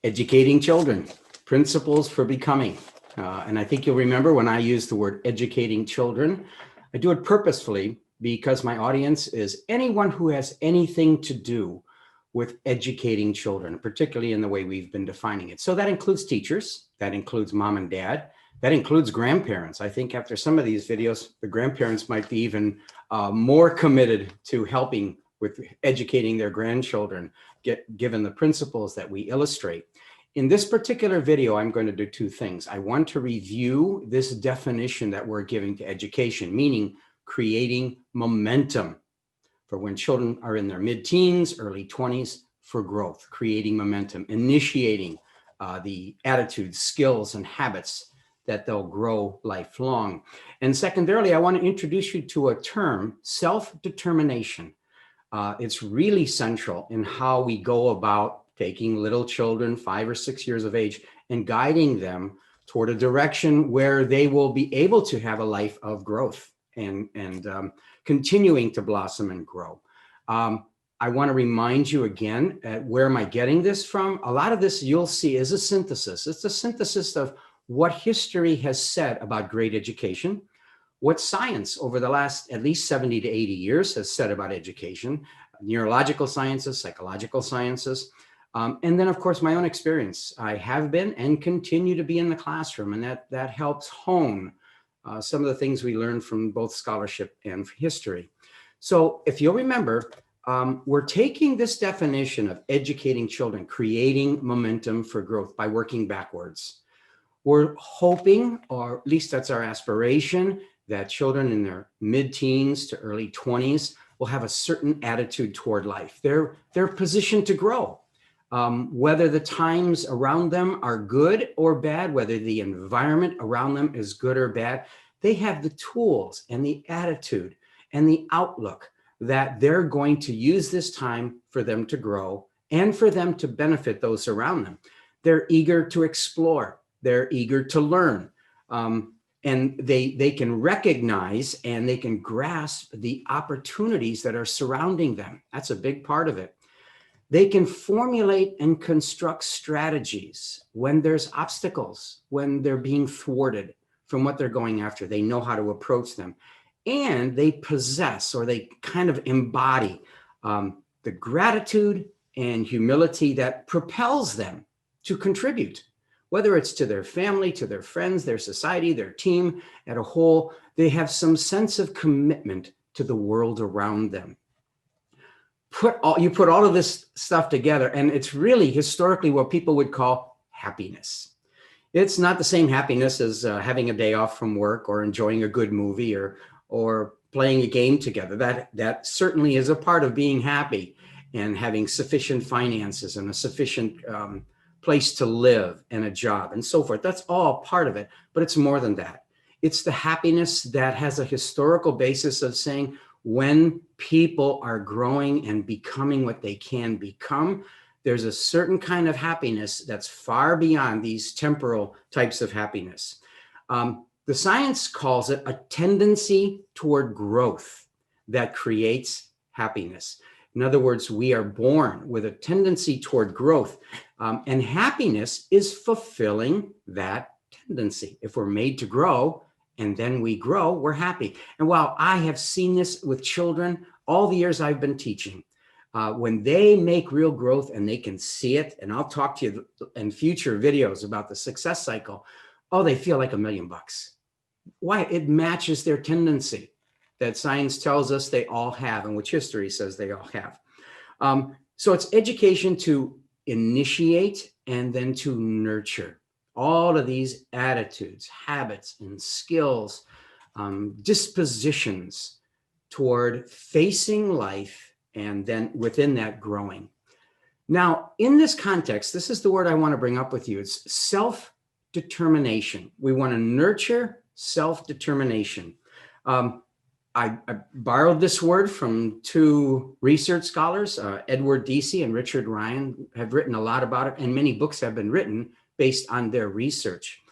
Educating children, principles for becoming. And I think you'll remember when I use the word educating children, I do it purposefully because my audience is anyone who has anything to do with educating children, particularly in the way we've been defining it. So that includes teachers, that includes mom and dad, that includes grandparents. I think after some of these videos, the grandparents might be even more committed to helping with educating their grandchildren, given the principles that we illustrate. In this particular video, I'm going to do two things. I want to review this definition that we're giving to education, meaning creating momentum for when children are in their mid-teens, early 20s, for growth, creating momentum, initiating the attitudes, skills, and habits that they'll grow lifelong. And secondarily, I want to introduce you to a term, self-determination. It's really central in how we go about taking little children, 5 or 6 years of age, and guiding them toward a direction where they will be able to have a life of growth and continuing to blossom and grow. I want to remind you again, where am I getting this from? A lot of this you'll see is a synthesis. It's a synthesis of what history has said about great education, what science over the last at least 70 to 80 years has said about education, neurological sciences, psychological sciences, and then of course my own experience. I have been and continue to be in the classroom, and that helps hone some of the things we learned from both scholarship and history. So if you'll remember, we're taking this definition of educating children, creating momentum for growth by working backwards. We're hoping, or at least that's our aspiration, that children in their mid-teens to early 20s will have a certain attitude toward life. They're positioned to grow. Whether the times around them are good or bad, whether the environment around them is good or bad, they have the tools and the attitude and the outlook that they're going to use this time for them to grow and for them to benefit those around them. They're eager to explore. They're eager to learn. And they can recognize and they can grasp the opportunities that are surrounding them. That's a big part of it. They can formulate and construct strategies when there's obstacles, when they're being thwarted from what they're going after. They know how to approach them. And they possess, or they kind of embody, the gratitude and humility that propels them to contribute, whether it's to their family, to their friends, their society, their team as a whole. They have some sense of commitment to the world around them. You put all of this stuff together, and it's really historically what people would call happiness. It's not the same happiness as having a day off from work or enjoying a good movie or playing a game together. That certainly is a part of being happy and having sufficient finances and a sufficient place to live and a job and so forth. That's all part of it, but it's more than that. It's the happiness that has a historical basis of saying, when people are growing and becoming what they can become, there's a certain kind of happiness that's far beyond these temporal types of happiness. The science calls it a tendency toward growth that creates happiness. In other words, we are born with a tendency toward growth, and happiness is fulfilling that tendency. If we're made to grow, and then we grow, we're happy. And while I have seen this with children all the years I've been teaching, when they make real growth and they can see it, and I'll talk to you in future videos about the success cycle, oh, they feel like $1 million. Why? It matches their tendency that science tells us they all have, and which history says they all have. So it's education to initiate and then to nurture all of these attitudes, habits, and skills, dispositions toward facing life, and then within that growing. Now, in this context, this is the word I want to bring up with you. It's self-determination. We want to nurture self-determination. I borrowed this word from two research scholars, Edward Deasy and Richard Ryan, have written a lot about it, and many books have been written based on their research.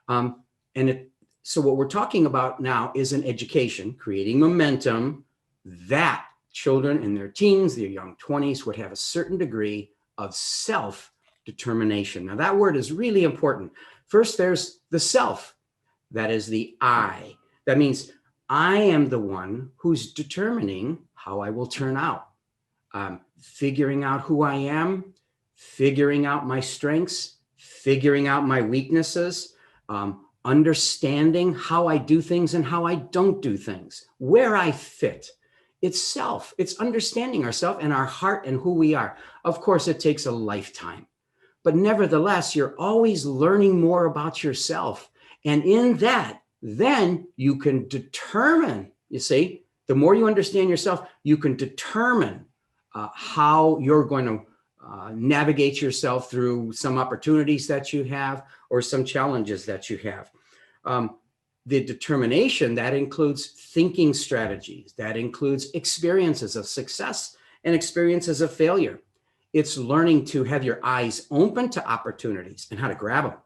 So what we're talking about now is an education, creating momentum that children in their teens, their young 20s would have a certain degree of self self-determination. Now that word is really important. First, there's the self. That is the I. That means I am the one who's determining how I will turn out. Figuring out who I am, figuring out my strengths, figuring out my weaknesses, understanding how I do things and how I don't do things, where I fit. It's self. It's understanding ourselves and our heart and who we are. Of course, it takes a lifetime, but nevertheless, you're always learning more about yourself. And in that, then you can determine, you see, the more you understand yourself, you can determine how you're going to navigate yourself through some opportunities that you have or some challenges that you have. The determination, that includes thinking strategies, that includes experiences of success and experiences of failure. It's learning to have your eyes open to opportunities and how to grab them.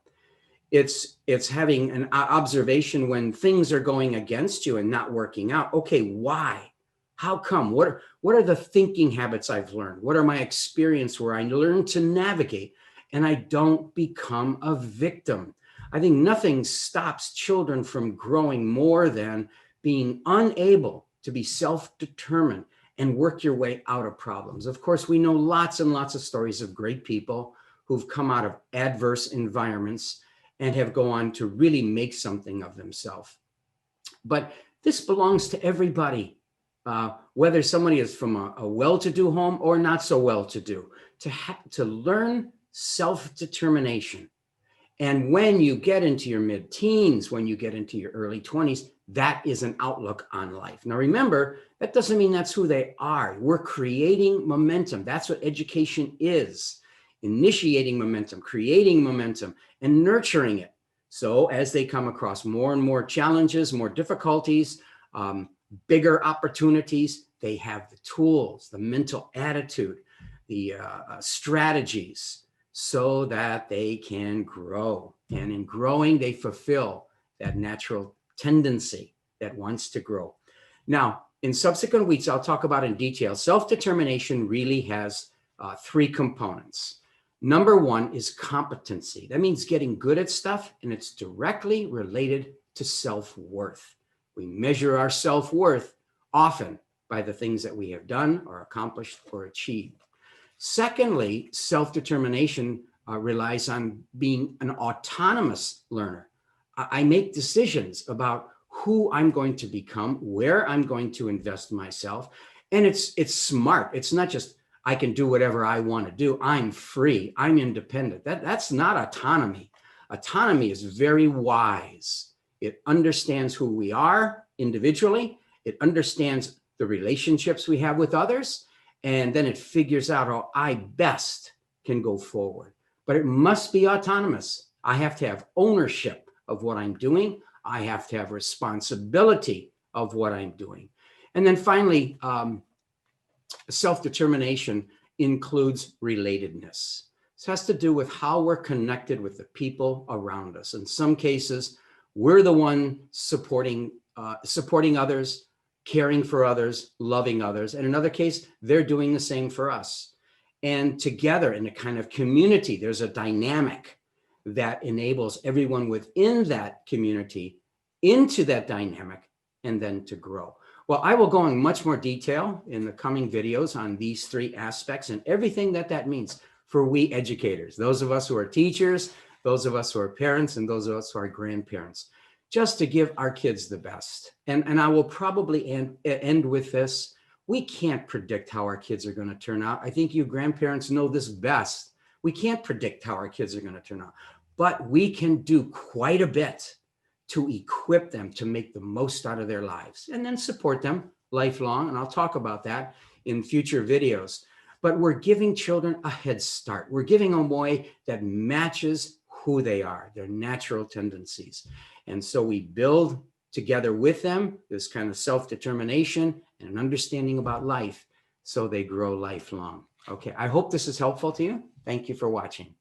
It's having an observation when things are going against you and not working out. Okay, why? How come? What are the thinking habits I've learned? What are my experiences where I learn to navigate and I don't become a victim? I think nothing stops children from growing more than being unable to be self-determined and work your way out of problems. Of course, we know lots and lots of stories of great people who've come out of adverse environments and have gone on to really make something of themselves. But this belongs to everybody, whether somebody is from a well-to-do home or not so well-to-do, to learn self-determination. And when you get into your mid-teens, when you get into your early 20s, that is an outlook on life. Now, remember, that doesn't mean that's who they are. We're creating momentum. That's what education is. Initiating momentum, creating momentum, and nurturing it. So as they come across more and more challenges, more difficulties, bigger opportunities, they have the tools, the mental attitude, the strategies, so that they can grow. And in growing, they fulfill that natural tendency that wants to grow. Now, in subsequent weeks, I'll talk about in detail, self-determination really has three components. Number one is competency. That means getting good at stuff, and it's directly related to self-worth. We measure our self-worth often by the things that we have done or accomplished or achieved. Secondly, self-determination relies on being an autonomous learner. I make decisions about who I'm going to become, where I'm going to invest myself, and it's smart. It's not just I can do whatever I want to do. I'm free. I'm independent. That's not autonomy. Autonomy is very wise. It understands who we are individually. It understands the relationships we have with others. And then it figures out how I best can go forward. But it must be autonomous. I have to have ownership of what I'm doing. I have to have responsibility of what I'm doing. And then finally, self-determination includes relatedness. This has to do with how we're connected with the people around us. In some cases, we're the one supporting others, caring for others, loving others. And in another case, they're doing the same for us. And together in a kind of community, there's a dynamic that enables everyone within that community into that dynamic and then to grow. Well, I will go in much more detail in the coming videos on these three aspects and everything that means for we educators, those of us who are teachers, those of us who are parents, and those of us who are grandparents, just to give our kids the best. And I will probably end with this. We can't predict how our kids are going to turn out. I think you grandparents know this best. We can't predict how our kids are going to turn out, but we can do quite a bit to equip them to make the most out of their lives and then support them lifelong. And I'll talk about that in future videos. But we're giving children a head start. We're giving them a way that matches who they are, their natural tendencies. And so we build together with them this kind of self-determination and an understanding about life so they grow lifelong. Okay, I hope this is helpful to you. Thank you for watching.